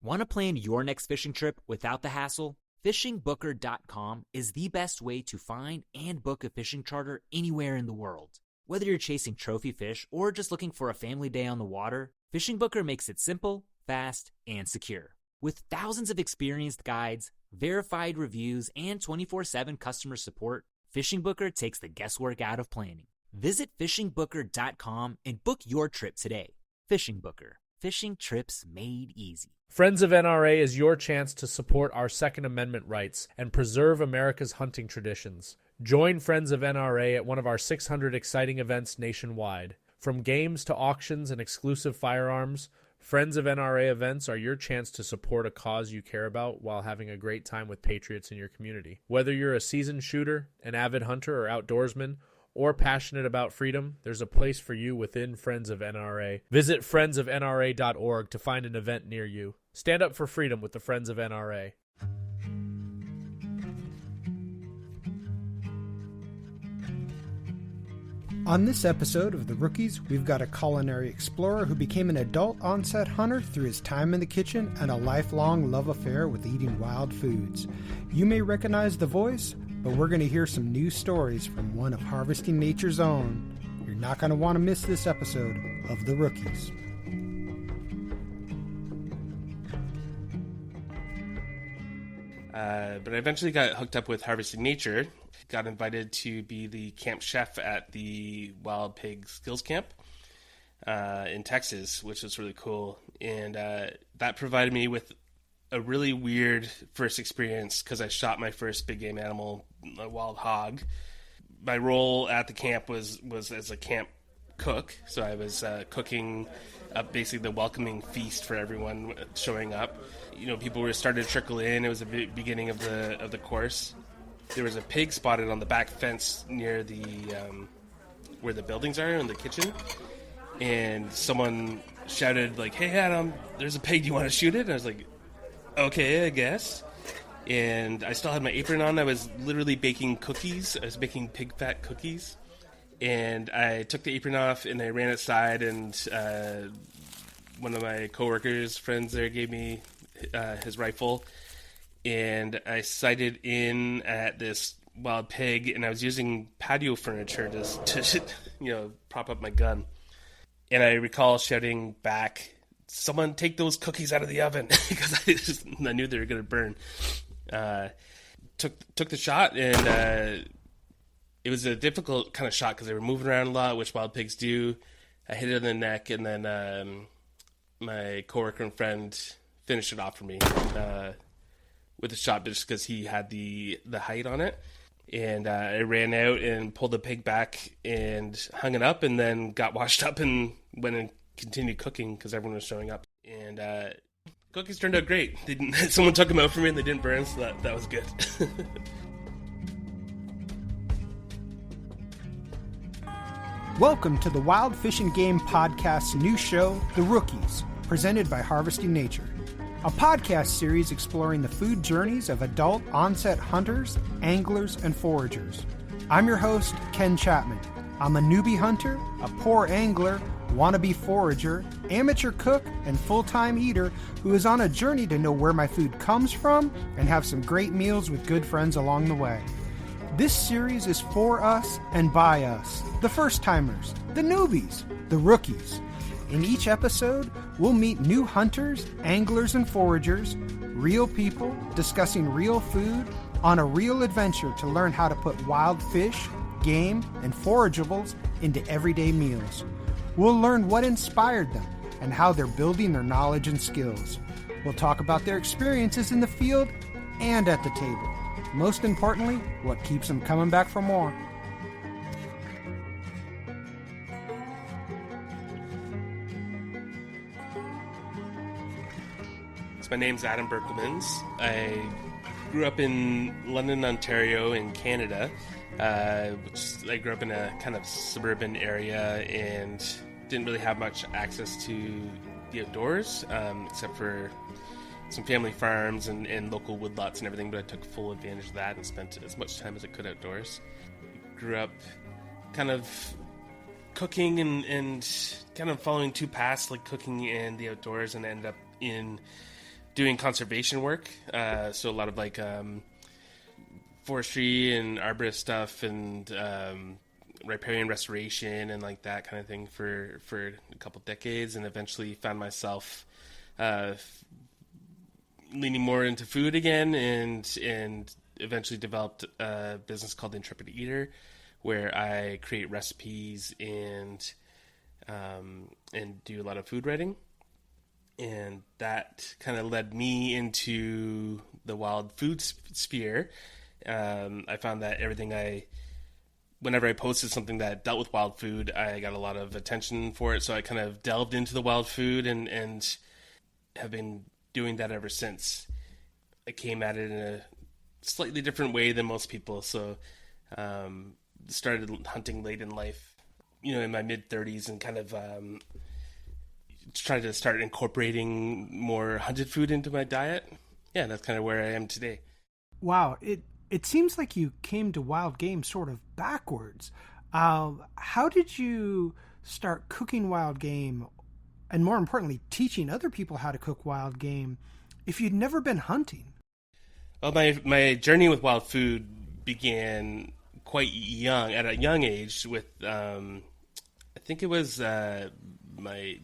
Want to plan your next fishing trip without the hassle? FishingBooker.com is the best way to find and book a fishing charter anywhere in the world. Whether you're chasing trophy fish or just looking for a family day on the water, Fishing Booker makes it simple, fast, and secure. With thousands of experienced guides, verified reviews, and 24/7 customer support, Fishing Booker takes the guesswork out of planning. Visit FishingBooker.com and book your trip today. Fishing Booker. Fishing trips made easy. Friends of NRA is your chance to support our Second Amendment rights and preserve America's hunting traditions. Join Friends of NRA at one of our 600 exciting events nationwide. From games to auctions and exclusive firearms, Friends of NRA events are your chance to support a cause you care about while having a great time with patriots in your community. Whether you're a seasoned shooter, an avid hunter or outdoorsman, or passionate about freedom, there's a place for you within Friends of NRA. Visit friendsofnra.org to find an event near you. Stand up for freedom with the Friends of NRA. On this episode of The Rookies, we've got a culinary explorer who became an adult onset hunter through his time in the kitchen and a lifelong love affair with eating wild foods. You may recognize the voice, but we're going to hear some new stories from one of Harvesting Nature's own. You're not going to want to miss this episode of The Rookies. But I eventually got hooked up with Harvesting Nature. Got invited to be the camp chef at the Wild Pig Skills Camp in Texas, which was really cool. And that provided me with a really weird first experience because I shot my first big game animal, a wild hog. My role at the camp was as a camp cook. So I was cooking up basically the welcoming feast for everyone showing up. You know, people were starting to trickle in. It was the beginning of the course. There was a pig spotted on the back fence near the where the buildings are in the kitchen, and someone shouted like, "Hey Adam, there's a pig. Do you want to shoot it?" And I was like, "Okay, I guess." And I still had my apron on. I was literally baking cookies. I was baking pig fat cookies, and I took the apron off and I ran outside. And one of my coworkers, friends there, gave me his rifle. And I sighted in at this wild pig, and I was using patio furniture to prop up my gun. And I recall shouting back, "Someone take those cookies out of the oven," because I knew they were going to burn. Took the shot, and it was a difficult kind of shot because they were moving around a lot, which wild pigs do. I hit it in the neck, and then my coworker and friend finished it off for me. With a shot just because he had the height on it. And I ran out and pulled the pig back and hung it up, and then got washed up and went and continued cooking because everyone was showing up. And cookies turned out great. Someone took them out for me and they didn't burn, so that was good. Welcome to the Wild Fish and Game Podcast's new show, The Rookies, presented by Harvesting Nature. A podcast series exploring the food journeys of adult onset hunters, anglers, and foragers. I'm your host, Ken Chapman. I'm a newbie hunter, a poor angler, wannabe forager, amateur cook, and full-time eater who is on a journey to know where my food comes from and have some great meals with good friends along the way. This series is for us and by us, the first-timers, the newbies, the rookies. In each episode, we'll meet new hunters, anglers, and foragers, real people discussing real food on a real adventure to learn how to put wild fish, game, and forageables into everyday meals. We'll learn what inspired them and how they're building their knowledge and skills. We'll talk about their experiences in the field and at the table. Most importantly, what keeps them coming back for more. My name's Adam Berkelmans. I grew up in London, Ontario in Canada. I grew up in a kind of suburban area and didn't really have much access to the outdoors, except for some family farms and local woodlots and everything, but I took full advantage of that and spent as much time as I could outdoors. Grew up kind of cooking and kind of following two paths, like cooking and the outdoors, and ended up in doing conservation work. So a lot of like forestry and arborist stuff and riparian restoration and like that kind of thing for a couple decades, and eventually found myself leaning more into food again, and eventually developed a business called Intrepid Eater, where I create recipes and do a lot of food writing. And that kind of led me into the wild food sphere. I found that whenever I posted something that dealt with wild food, I got a lot of attention for it. So I kind of delved into the wild food and have been doing that ever since. I came at it in a slightly different way than most people. So started hunting late in life, in my mid-30s, and kind of tried to start incorporating more hunted food into my diet. Yeah, that's kind of where I am today. Wow, it seems like you came to wild game sort of backwards. How did you start cooking wild game, and more importantly, teaching other people how to cook wild game, if you'd never been hunting? Well, my journey with wild food began quite young, at a young age, with I think it was my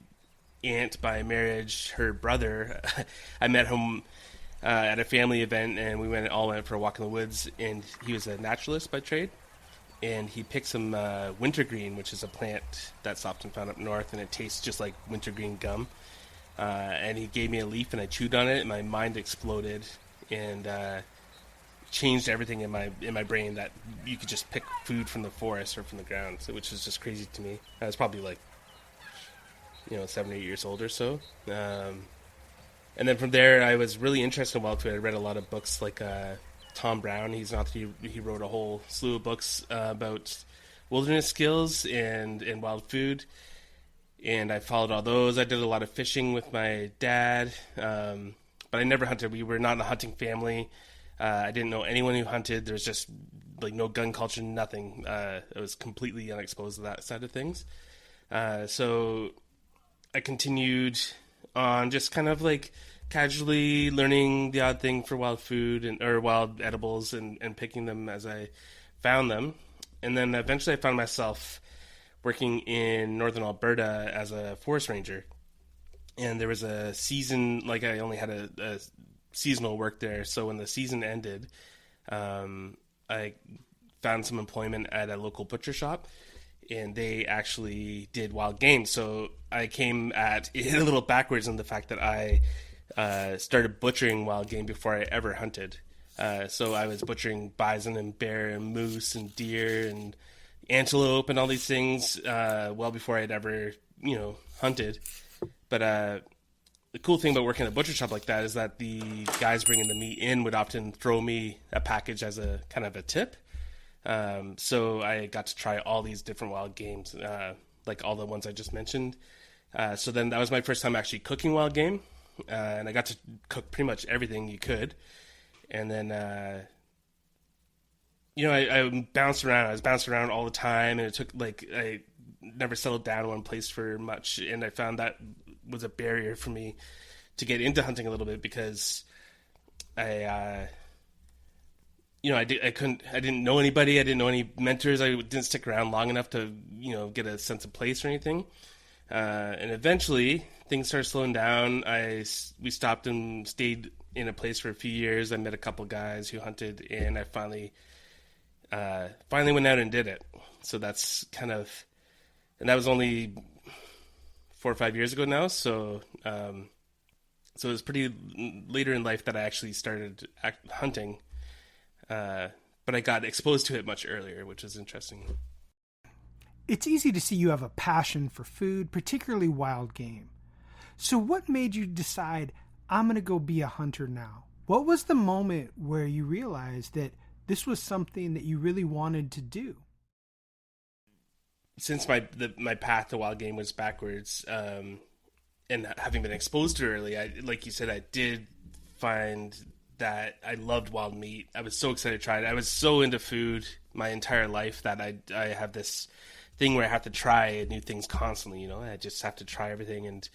aunt by marriage, her brother. I met him at a family event, and we went for a walk in the woods, and he was a naturalist by trade, and he picked some wintergreen, which is a plant that's often found up north, and it tastes just like wintergreen gum. And he gave me a leaf, and I chewed on it, and my mind exploded, and changed everything in my brain, that you could just pick food from the forest or from the ground, which was just crazy to me. I was probably like 7 or 8 years old or so. And then from there, I was really interested in wild food. I read a lot of books like Tom Brown. He wrote a whole slew of books about wilderness skills and wild food. And I followed all those. I did a lot of fishing with my dad, but I never hunted. We were not in a hunting family. I didn't know anyone who hunted. There was just like no gun culture, nothing. I was completely unexposed to that side of things. So I continued on just kind of like casually learning the odd thing for wild food or wild edibles and picking them as I found them. And then eventually I found myself working in northern Alberta as a forest ranger. And there was a season, like I only had a seasonal work there. So when the season ended, I found some employment at a local butcher shop, and they actually did wild game. So I came at it a little backwards in the fact that I started butchering wild game before I ever hunted. So I was butchering bison and bear and moose and deer and antelope and all these things well before I'd ever, hunted. But the cool thing about working at a butcher shop like that is that the guys bringing the meat in would often throw me a package as a kind of a tip. So I got to try all these different wild games, like all the ones I just mentioned. So then that was my first time actually cooking wild game. And I got to cook pretty much everything you could. And then, I bounced around. I was bouncing around all the time, and it took I never settled down in one place for much. And I found that was a barrier for me to get into hunting a little bit, because I didn't know anybody. I didn't know any mentors. I didn't stick around long enough to, get a sense of place or anything. And eventually things started slowing down. We stopped and stayed in a place for a few years. I met a couple guys who hunted, and I finally went out and did it. So that's and that was only 4 or 5 years ago now. So it was pretty later in life that I actually started hunting. But I got exposed to it much earlier, which is interesting. It's easy to see you have a passion for food, particularly wild game. So what made you decide, I'm going to go be a hunter now? What was the moment where you realized that this was something that you really wanted to do? Since my path to wild game was backwards, and having been exposed to it early, like you said, I did find that I loved wild meat. I was so excited to try it. I was so into food my entire life that I have this thing where I have to try new things constantly. I just have to try everything, and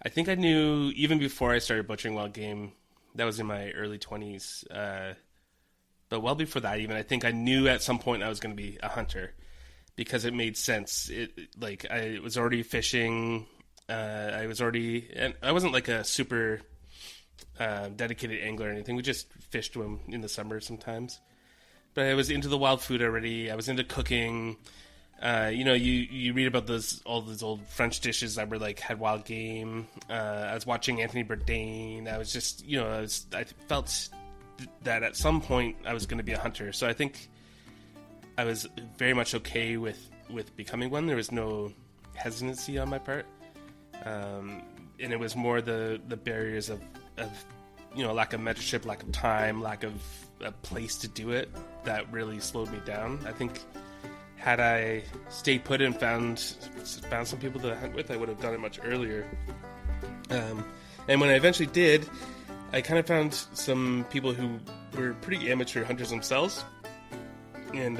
I think I knew even before I started butchering wild game. That was in my early 20s. But well before that, even, I think I knew at some point I was going to be a hunter because it made sense. I was already fishing. And I wasn't like a super dedicated angler or anything. We just fished them in the summer sometimes. But I was into the wild food already. I was into cooking. You read about all those old French dishes that were like had wild game. I was watching Anthony Bourdain. I was just, I felt that at some point I was going to be a hunter. So I think I was very much okay with becoming one. There was no hesitancy on my part. And it was more the barriers of lack of mentorship, lack of time, lack of a place to do it that really slowed me down. I think had I stayed put and found some people to hunt with, I would have done it much earlier. And when I eventually did, I kind of found some people who were pretty amateur hunters themselves, and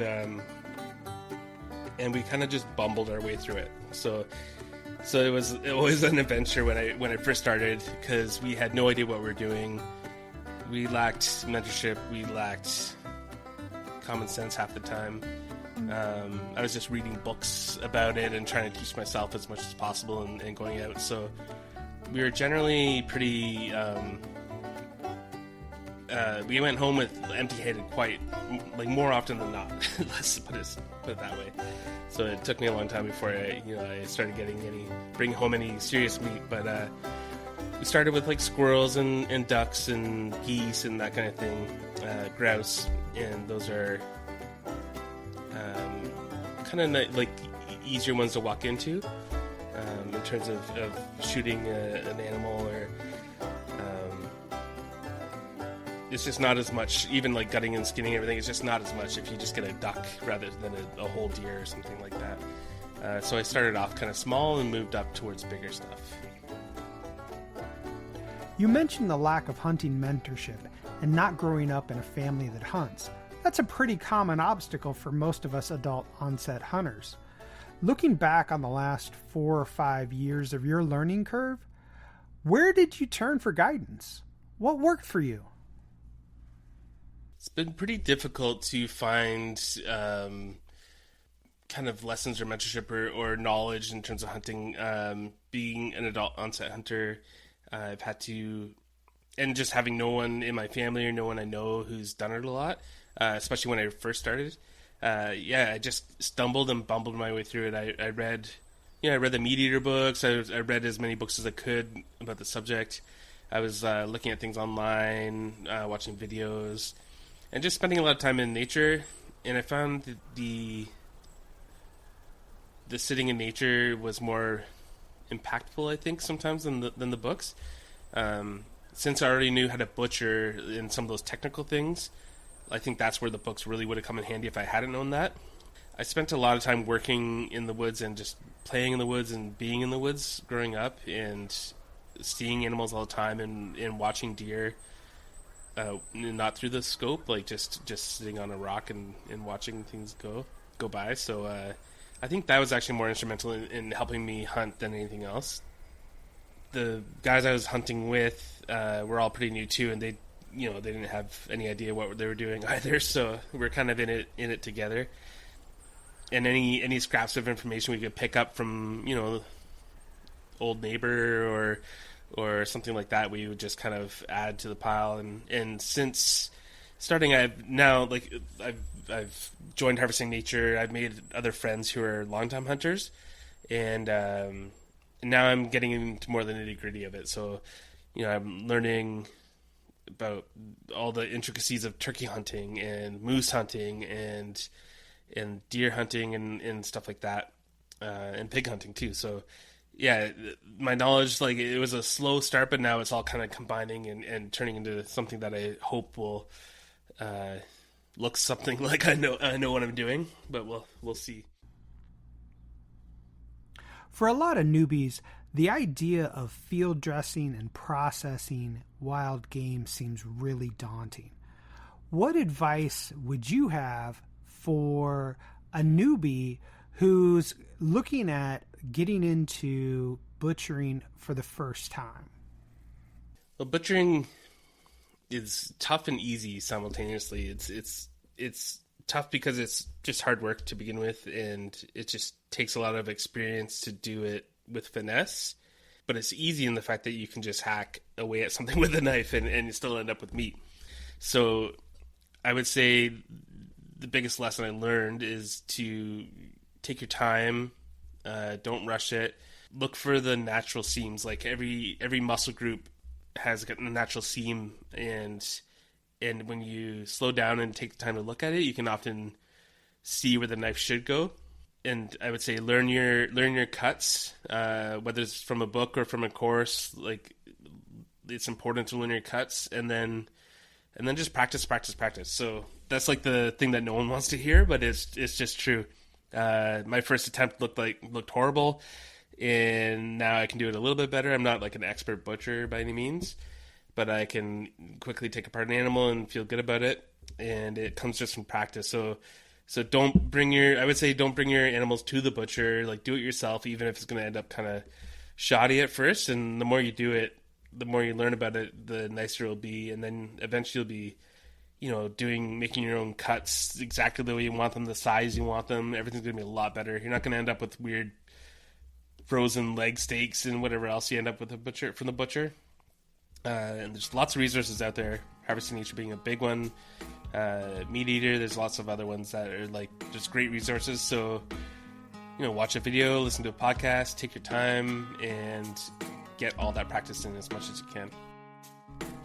we kind of just bumbled our way through it. So it was an adventure when I first started, because we had no idea what we were doing. We lacked mentorship. We lacked common sense half the time. I was just reading books about it and trying to teach myself as much as possible and going out. So we were generally pretty... we went home with empty-headed more often than not. Let's put it that way. So it took me a long time before I started bringing home any serious meat. But we started with like squirrels and ducks and geese and that kind of thing, grouse, and those are kind of like easier ones to walk into in terms of shooting an animal, or it's just not as much, even like gutting and skinning everything, it's just not as much if you just get a duck rather than a whole deer or something like that. So I started off kind of small and moved up towards bigger stuff. You mentioned the lack of hunting mentorship and not growing up in a family that hunts. That's a pretty common obstacle for most of us adult onset hunters. Looking back on the last 4 or 5 years of your learning curve, where did you turn for guidance? What worked for you? It's been pretty difficult to find kind of lessons or mentorship or knowledge in terms of hunting. Being an adult onset hunter, I've had to, and just having no one in my family or no one I know who's done it a lot, especially when I first started. I just stumbled and bumbled my way through it. I read the meat eater books. I read as many books as I could about the subject. I was looking at things online, watching videos, and just spending a lot of time in nature. And I found the sitting in nature was more impactful, I think, sometimes than the books. Since I already knew how to butcher in some of those technical things, I think that's where the books really would have come in handy if I hadn't known that. I spent a lot of time working in the woods and just playing in the woods and being in the woods growing up, and seeing animals all the time and watching deer, not through the scope, like just sitting on a rock and watching things go by. So I think that was actually more instrumental in helping me hunt than anything else. The guys I was hunting with were all pretty new too, and they didn't have any idea what they were doing either, so we're kind of in it together. And any scraps of information we could pick up from, old neighbor or something like that, we would just kind of add to the pile. And since starting, I've joined Harvesting Nature. I've made other friends who are longtime hunters, and now I'm getting into more of the nitty-gritty of it. So, I'm learning about all the intricacies of turkey hunting and moose hunting and deer hunting and stuff like that, and pig hunting too. So yeah, my knowledge, like, it was a slow start, but now it's all kind of combining and turning into something that I hope will look something like I know what I'm doing, but we'll see. For a lot of newbies, the idea of field dressing and processing wild game seems really daunting. What advice would you have for a newbie who's looking at getting into butchering for the first time? Well, butchering is tough and easy simultaneously. It's tough because it's just hard work to begin with, and it just takes a lot of experience to do it with finesse. But it's easy in the fact that you can just hack away at something with a knife and you still end up with meat. So I would say the biggest lesson I learned is to take your time, don't rush it. Look for the natural seams. Like every muscle group has got a natural seam, and when you slow down and take the time to look at it, you can often see where the knife should go. And I would say learn your cuts, whether it's from a book or from a course. Like, it's important to learn your cuts, and then just practice. So that's like the thing that no one wants to hear, but it's just true. My first attempt looked horrible, and now I can do it a little bit better. I'm not like an expert butcher by any means, but I can quickly take apart an animal and feel good about it, and it comes just from practice. So don't bring your animals to the butcher. Like, do it yourself, even if it's going to end up kind of shoddy at first. And the more you do it, the more you learn about it, the nicer it'll be. And then eventually you'll be, making your own cuts exactly the way you want them, the size you want them. Everything's going to be a lot better. You're not going to end up with weird frozen leg steaks and whatever else you end up with from the butcher. And there's lots of resources out there, Harvesting Nature being a big one. Meat Eater, there's lots of other ones that are like just great resources. So, watch a video, listen to a podcast, take your time, and get all that practice in as much as you can.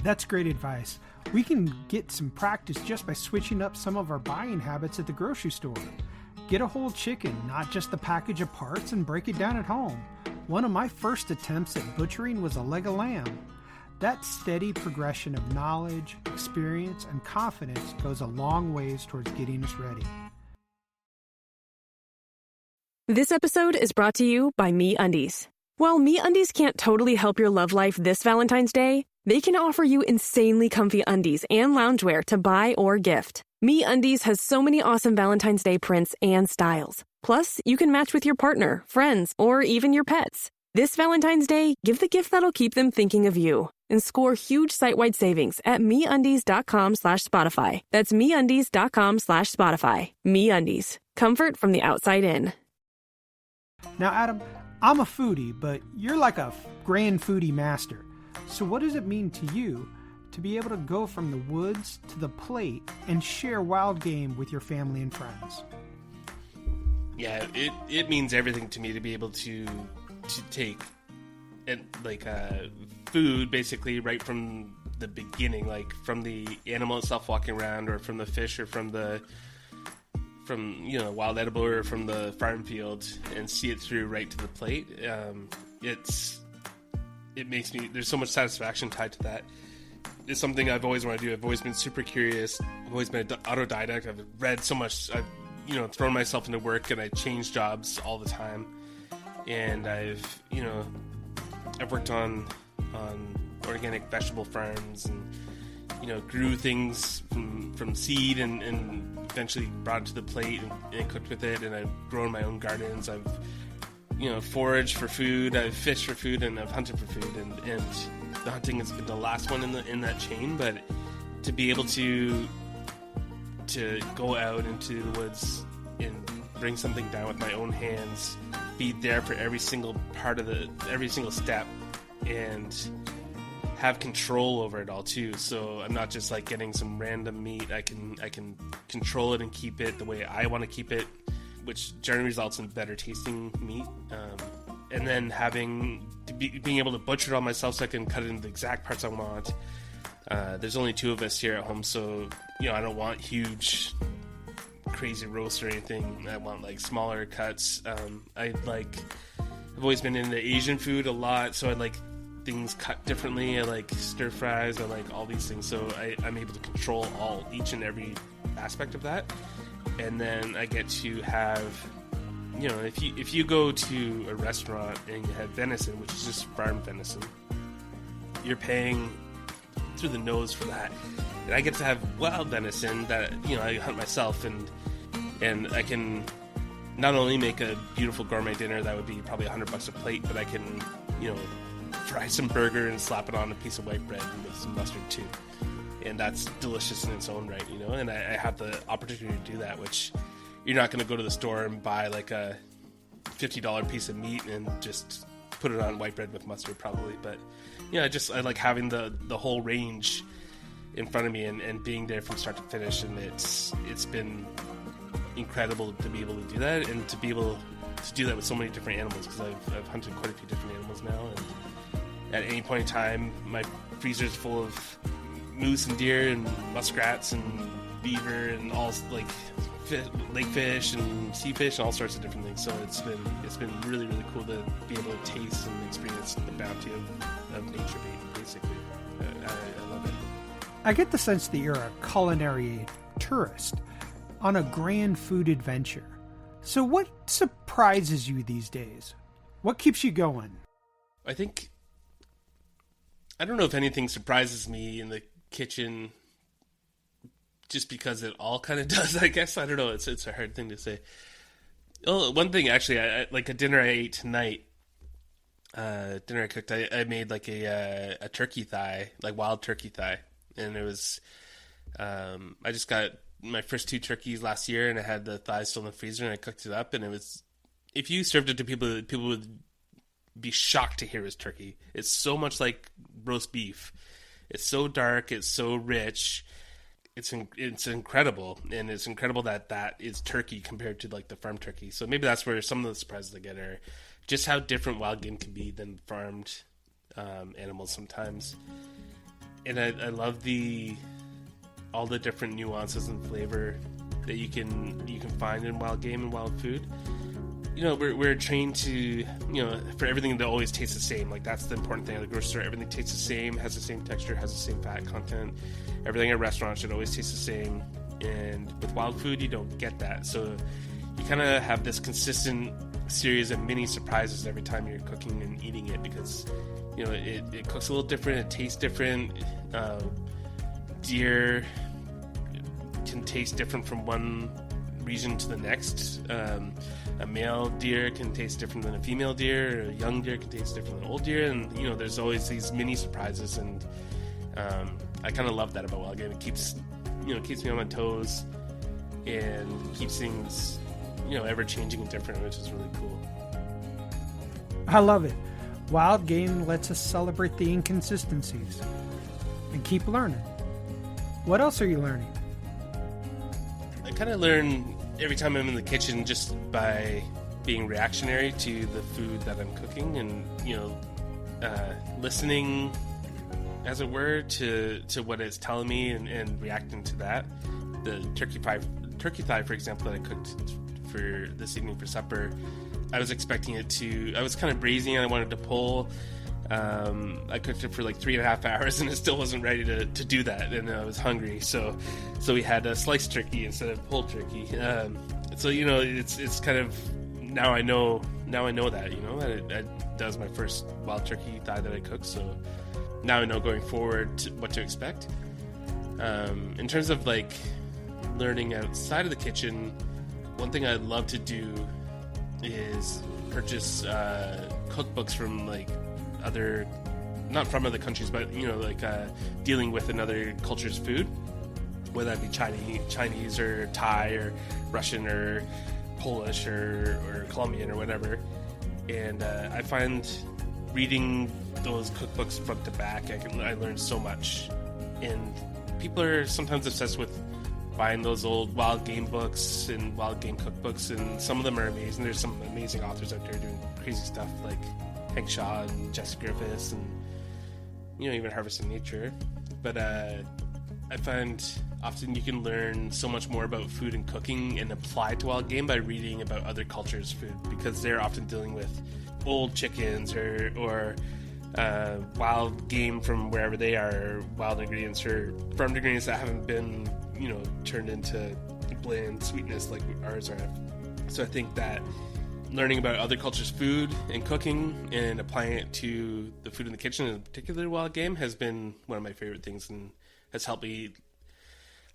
That's great advice. We can get some practice just by switching up some of our buying habits at the grocery store. Get a whole chicken, not just the package of parts, and break it down at home. One of my first attempts at butchering was a leg of lamb. That steady progression of knowledge, experience, and confidence goes a long ways towards getting us ready. This episode is brought to you by MeUndies. While MeUndies can't totally help your love life this Valentine's Day, they can offer you insanely comfy undies and loungewear to buy or gift. MeUndies has so many awesome Valentine's Day prints and styles. Plus, you can match with your partner, friends, or even your pets. This Valentine's Day, give the gift that'll keep them thinking of you and score huge site-wide savings at MeUndies.com/Spotify. That's MeUndies.com/Spotify. MeUndies. Comfort from the outside in. Now, Adam, I'm a foodie, but you're like a grand foodie master. So what does it mean to you to be able to go from the woods to the plate and share wild game with your family and friends? Yeah, it means everything to me to be able to take food basically right from the beginning, like from the animal itself walking around, or from the fish, or from wild edible, or from the farm field, and see it through right to the plate. It makes me, there's so much satisfaction tied to that. It's something I've always wanted to do. I've always been super curious. I've always been an autodidact. I've read so much. I've thrown myself into work, and I change jobs all the time. And I've worked on organic vegetable farms, and grew things from seed, and eventually brought it to the plate and cooked with it. And I've grown my own gardens. I've foraged for food. I've fished for food, and I've hunted for food. And the hunting has been the last one in that chain. But to be able to go out into the woods and bring something down with my own hands, be there for every single step, and have control over it all too. So I'm not just like getting some random meat. I can control it and keep it the way I want to keep it, which generally results in better tasting meat. And then being able to butcher it all myself, so I can cut it into the exact parts I want. There's only two of us here at home, so I don't want huge, crazy roast or anything. I want like smaller cuts. I've always been into Asian food a lot, so I like things cut differently. I like stir fries. I like all these things, so I'm able to control each and every aspect of that. And then I get to have, if you go to a restaurant and you have venison, which is just farm venison, you're paying through the nose for that. And I get to have wild venison that I hunt myself, and I can not only make a beautiful gourmet dinner that would be probably $100 a plate, but I can fry some burger and slap it on a piece of white bread with some mustard too. And that's delicious in its own right, and I have the opportunity to do that, which you're not going to go to the store and buy like a $50 piece of meat and just put it on white bread with mustard probably. But I like having the whole range in front of me and being there from start to finish, and it's been incredible to be able to do that, and to be able to do that with so many different animals, because I've hunted quite a few different animals now, and at any point in time my freezer's full of moose and deer and muskrats and beaver and all like lake fish and sea fish and all sorts of different things. So it's been really, really cool to be able to taste and experience the bounty of nature, basically. I love it. I get the sense that you're a culinary tourist on a grand food adventure. So what surprises you these days? What keeps you going? I don't know if anything surprises me in the kitchen, just because it all kind of does, I guess. I don't know. It's a hard thing to say. Oh, one thing, actually, I like a dinner I ate tonight, dinner I cooked, I made like a turkey thigh, like wild turkey thigh. And it was, I just got my first 2 turkeys last year, and I had the thighs still in the freezer, and I cooked it up, and it was, if you served it to people would be shocked to hear it was turkey. It's so much like roast beef. It's so dark. It's so rich. It's incredible, and it's incredible that is turkey compared to like the farm turkey. So maybe that's where some of the surprises I get are just how different wild game can be than farmed animals sometimes. And I love all the different nuances and flavor that you can find in wild game and wild food. We're trained to, for everything to always taste the same. Like, that's the important thing at the grocery store. Everything tastes the same, has the same texture, has the same fat content. Everything at a restaurant should always taste the same. And with wild food, you don't get that. So you kind of have this consistent series of mini surprises every time you're cooking and eating it, because, it cooks a little different, it tastes different. Deer can taste different from one region to the next. A male deer can taste different than a female deer, or a young deer can taste different than an old deer, and there's always these mini surprises, and I kind of love that about wild game. It keeps me on my toes and keeps things ever changing and different, which is really cool. I love it. Wild game lets us celebrate the inconsistencies and keep learning. What else are you learning? I kind of learn every time I'm in the kitchen just by being reactionary to the food that I'm cooking, and listening, as it were, to what it's telling me, and reacting to that. The turkey thigh, for example, that I cooked for this evening for supper, I was expecting I was kind of braising and I wanted to pull. I cooked it for like 3.5 hours, and it still wasn't ready to do that, and I was hungry, so we had a sliced turkey instead of pulled turkey. So it's kind of, now I know that that was my first wild turkey thigh that I cooked, so now I know going forward what to expect. In terms of like learning outside of the kitchen, one thing I love to do is purchase cookbooks from like not from other countries, but dealing with another culture's food, whether that be Chinese or Thai or Russian or Polish or Colombian or whatever. And I find reading those cookbooks front to back, I learn so much. And people are sometimes obsessed with buying those old wild game books and wild game cookbooks, and some of them are amazing. There's some amazing authors out there doing crazy stuff like Hank Shaw and Jesse Griffiths, and even Harvesting Nature. But I find often you can learn so much more about food and cooking and apply to wild game by reading about other cultures' food, because they're often dealing with old chickens or wild game from wherever they are, or wild ingredients or farmed ingredients that haven't been turned into bland sweetness like ours are. So I think that learning about other cultures' food and cooking and applying it to the food in the kitchen, in particular wild game, has been one of my favorite things and has helped me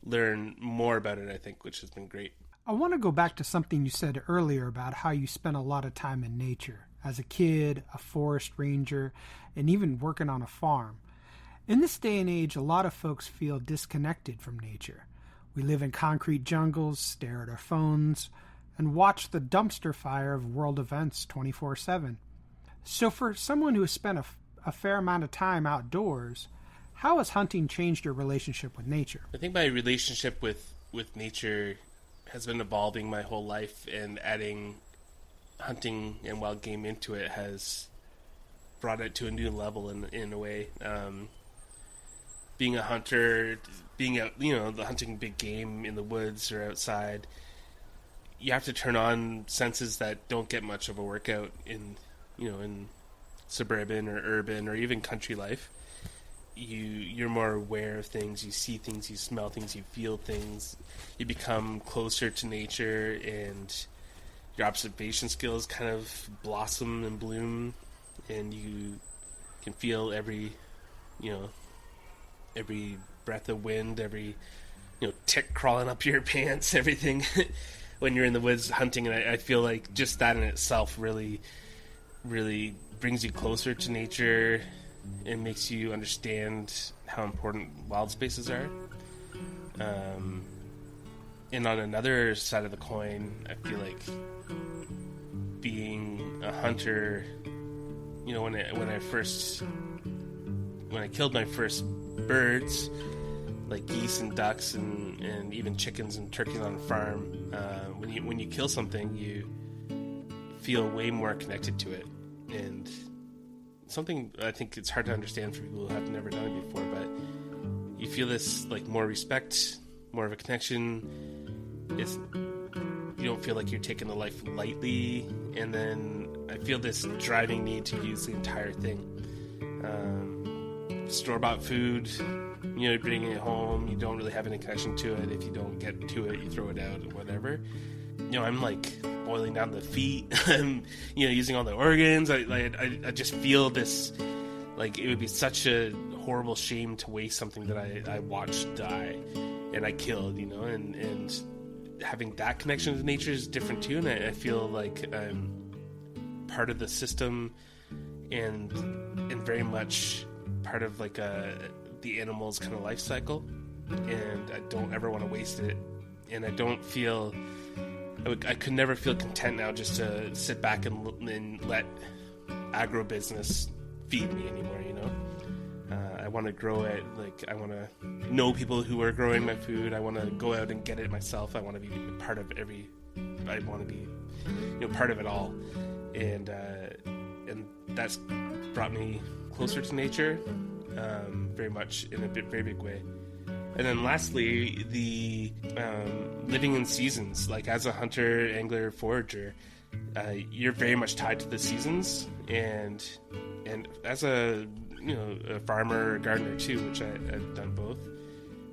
learn more about it, I think, which has been great. I want to go back to something you said earlier about how you spent a lot of time in nature. as a kid, a forest ranger, and even working on a farm. In this day and age, a lot of folks feel disconnected from nature. We live in concrete jungles, stare at our phones, and watch the dumpster fire of world events 24/7. So for someone who has spent a fair amount of time outdoors, how has hunting changed your relationship with nature? I think my relationship with nature has been evolving my whole life, and adding hunting and wild game into it has brought it to a new level in a way. Being a hunter, being out, the hunting big game in the woods or outside, you have to turn on senses that don't get much of a workout in suburban or urban or even country life. You're more aware of things, you see things, you smell things, you feel things, you become closer to nature, and your observation skills kind of blossom and bloom, and you can feel every breath of wind, every tick crawling up your pants, everything when you're in the woods hunting. And I feel like just that in itself really, really brings you closer to nature and makes you understand how important wild spaces are. And on another side of the coin, I feel like being a hunter, when I killed my first birds, like geese and ducks and even chickens and turkeys on a farm, when you kill something, you feel way more connected to it. And something I think it's hard to understand for people who have never done it before, but you feel this like more respect, more of a connection. You don't feel like you're taking the life lightly, and then I feel this driving need to use the entire thing. Store-bought food, you're bringing it home, you don't really have any connection to it. If you don't get to it, you throw it out or whatever. I'm like boiling down the feet. I'm using all the organs. I just feel this, like it would be such a horrible shame to waste something that I watched die and I killed, and having that connection to nature is different too. And I feel like I'm part of the system and very much part of like the animal's kind of life cycle, and I don't ever want to waste it. And I don't feel I could never feel content now just to sit back and let agribusiness feed me anymore. I want to grow it. Like I want to know people who are growing my food. I want to go out and get it myself. I want to be part of I want to be part of it all, and that's brought me closer to nature, very much in a very big way. And then lastly, the living in seasons. Like as a hunter, angler, forager, you're very much tied to the seasons, and as a farmer or gardener too, which I've done both.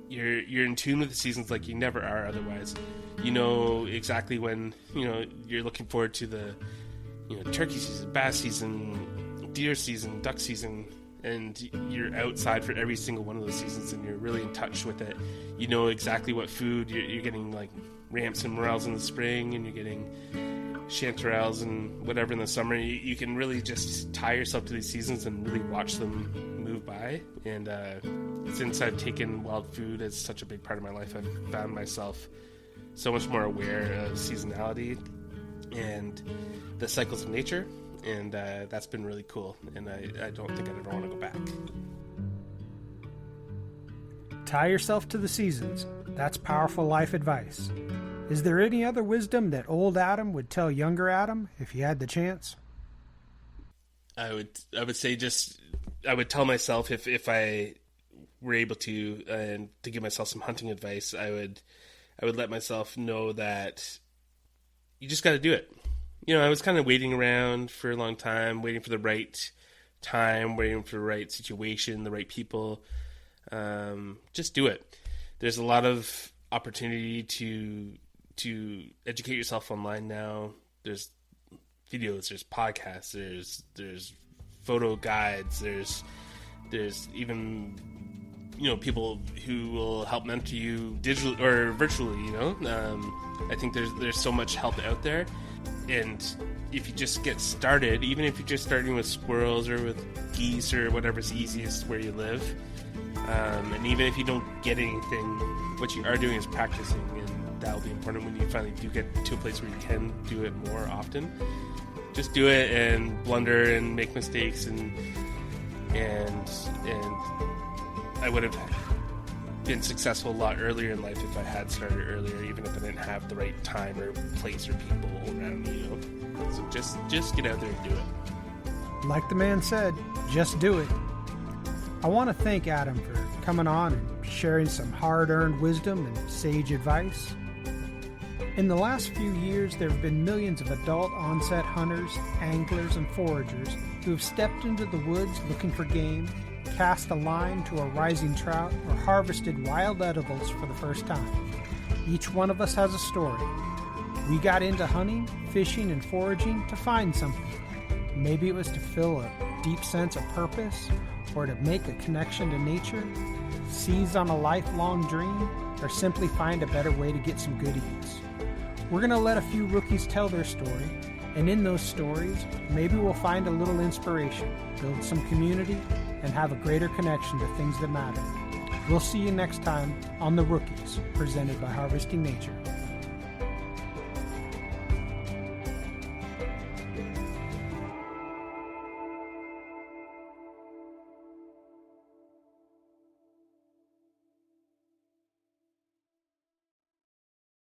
You're in tune with the seasons like you never are otherwise. You know exactly when you're looking forward to the turkey season, bass season, deer season, duck season, and you're outside for every single one of those seasons, and you're really in touch with it. You know exactly what food you're getting, like ramps and morels in the spring, and you're getting chanterelles and whatever in the summer. You can really just tie yourself to these seasons and really watch them move by. And since I've taken wild food as such a big part of my life, I've found myself so much more aware of seasonality and the cycles of nature, and that's been really cool, and I don't think I'd ever want to go back. Tie yourself to the seasons. That's powerful life advice. Is there any other wisdom that old Adam would tell younger Adam if he had the chance? I would say I would tell myself if I were able to, and to give myself some hunting advice, I would let myself know that you just got to do it. I was kind of waiting around for a long time, waiting for the right time, waiting for the right situation, the right people. Just do it. There's a lot of opportunity to educate yourself online now. There's videos, there's podcasts, there's photo guides, there's even people who will help mentor you digitally or virtually. I think there's so much help out there. And if you just get started, even if you're just starting with squirrels or with geese or whatever's easiest where you live, and even if you don't get anything, what you are doing is practicing, and that'll be important when you finally do get to a place where you can do it more often. Just do it and blunder and make mistakes, and I would have been successful a lot earlier in life if I had started earlier, even if I didn't have the right time or place or people around me, So just get out there and do it. Like the man said, just do it. I want to thank Adam for coming on and sharing some hard-earned wisdom and sage advice. In the last few years, there have been millions of adult onset hunters, anglers, and foragers who have stepped into the woods looking for game, cast a line to a rising trout, or harvested wild edibles for the first time. Each one of us has a story. We got into hunting, fishing, and foraging to find something. Maybe it was to fill a deep sense of purpose, or to make a connection to nature, seize on a lifelong dream, or simply find a better way to get some good eats. We're going to let a few rookies tell their story, and in those stories, maybe we'll find a little inspiration, build some community, and have a greater connection to things that matter. We'll see you next time on The Rookies, presented by Harvesting Nature.